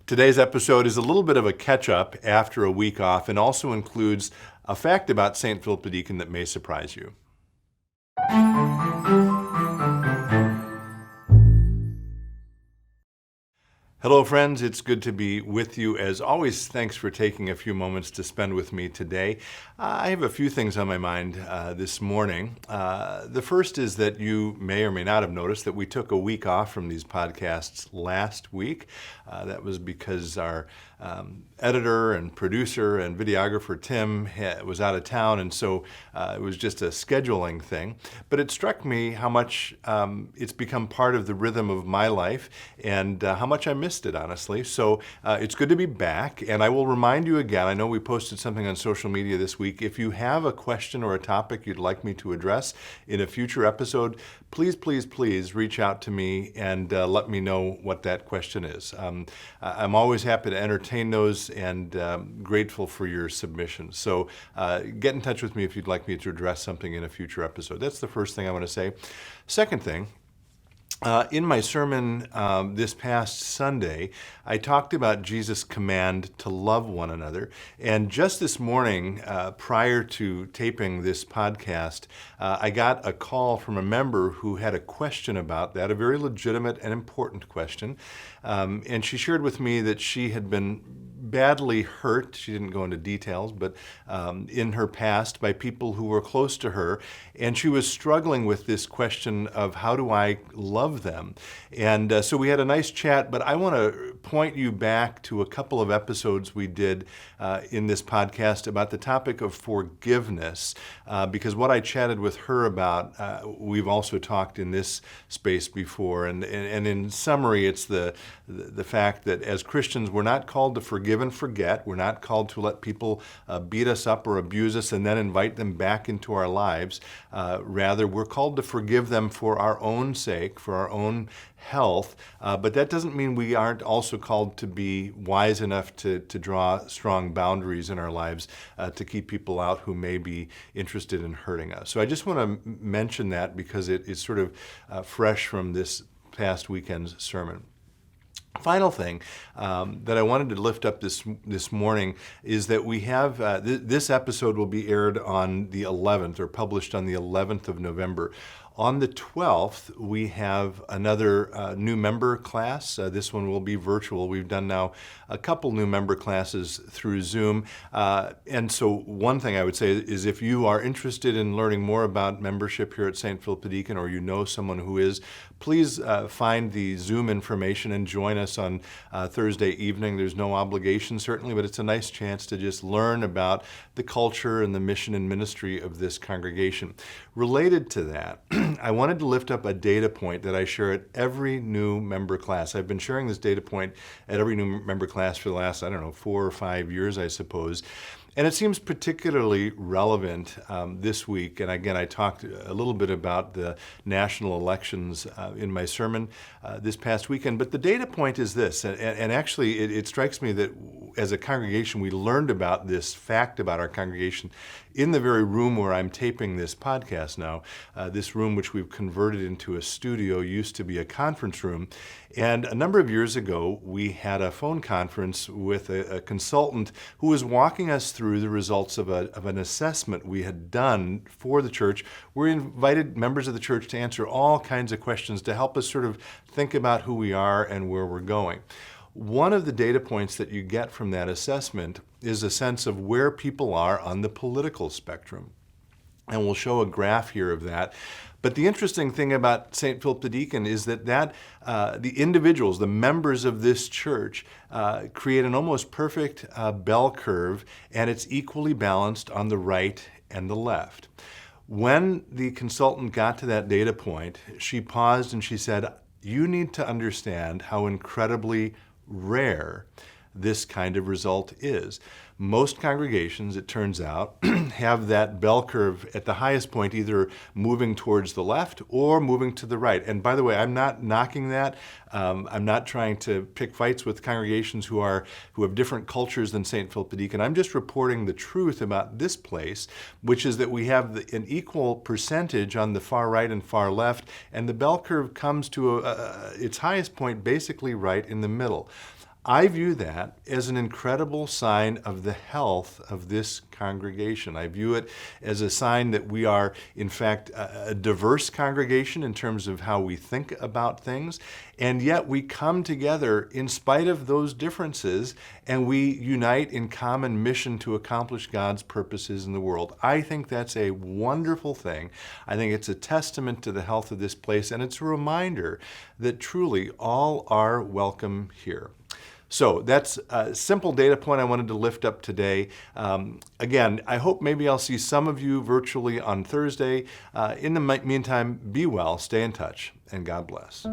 Today's episode is a little bit of a catch-up after a week off and also includes a fact about St. Philip the Deacon that may surprise you. Hello, friends. It's good to be with you. As always, thanks for taking a few moments to spend with me today. I have a few things on my mind this morning. The first is that you may or may not have noticed that we took a week off from these podcasts last week. That was because our editor and producer and videographer Tim was out of town, and so it was just a scheduling thing. But it struck me how much it's become part of the rhythm of my life and how much I missed it, honestly. So it's good to be back, and I will remind you again, I know we posted something on social media this week. If you have a question or a topic you'd like me to address in a future episode, please reach out to me and let me know what that question is. I'm always happy to entertain those and grateful for your submissions. So get in touch with me if you'd like me to address something in a future episode. That's the first thing I want to say. Second thing, in my sermon this past Sunday, I talked about Jesus' command to love one another. And just this morning, prior to taping this podcast, I got a call from a member who had a question about that, a very legitimate and important question. And she shared with me that she had been badly hurt, she didn't go into details, but in her past by people who were close to her. And she was struggling with this question of how do I love them? And so we had a nice chat, but I want to point you back to a couple of episodes we did in this podcast about the topic of forgiveness, because what I chatted with her about, we've also talked in this space before. And in summary, it's the fact that as Christians, we're not called to forgive and forget. We're not called to let people beat us up or abuse us and then invite them back into our lives. Rather, we're called to forgive them for our own sake, for our own health, but that doesn't mean we aren't also called to be wise enough to draw strong boundaries in our lives to keep people out who may be interested in hurting us. So I just want to mention that because it is sort of fresh from this past weekend's sermon. Final thing that I wanted to lift up this morning is that we have, this episode will be aired on the 11th or published on the 11th of November. On the 12th, we have another new member class. This one will be virtual. We've done now a couple new member classes through Zoom. And so one thing I would say is if you are interested in learning more about membership here at St. Philip the Deacon, or you know someone who is, please find the Zoom information and join us on Thursday evening. There's no obligation, certainly, but it's a nice chance to just learn about the culture and the mission and ministry of this congregation. Related to that, I wanted to lift up a data point that I share at every new member class. I've been sharing this data point at every new member class for the last, 4 or 5 years, I suppose. And it seems particularly relevant this week. And again, I talked a little bit about the national elections in my sermon this past weekend. But the data point is this, and actually it strikes me that as a congregation, we learned about this fact about our congregation in the very room where I'm taping this podcast now. This room, which we've converted into a studio, used to be a conference room. And a number of years ago, we had a phone conference with a consultant who was walking us through the results of an assessment we had done for the church. We invited members of the church to answer all kinds of questions to help us sort of think about who we are and where we're going. One of the data points that you get from that assessment is a sense of where people are on the political spectrum. And we'll show a graph here of that. But the interesting thing about St. Philip the Deacon is that the individuals, the members of this church, create an almost perfect bell curve, and it's equally balanced on the right and the left. When the consultant got to that data point, she paused and she said, "You need to understand how incredibly rare this kind of result is. Most congregations, it turns out, have that bell curve at the highest point either moving towards the left or moving to the right. And by the way, I'm not knocking that. I'm not trying to pick fights with congregations who have different cultures than St. Philip the Deacon. I'm just reporting the truth about this place, which is that we have an equal percentage on the far right and far left, and the bell curve comes to its highest point basically right in the middle. I view that as an incredible sign of the health of this congregation. I view it as a sign that we are, in fact, a diverse congregation in terms of how we think about things, and yet we come together in spite of those differences, and we unite in common mission to accomplish God's purposes in the world. I think that's a wonderful thing. I think it's a testament to the health of this place, and it's a reminder that truly all are welcome here. So that's a simple data point I wanted to lift up today. Again, I hope maybe I'll see some of you virtually on Thursday. In the meantime, be well, stay in touch, and God bless.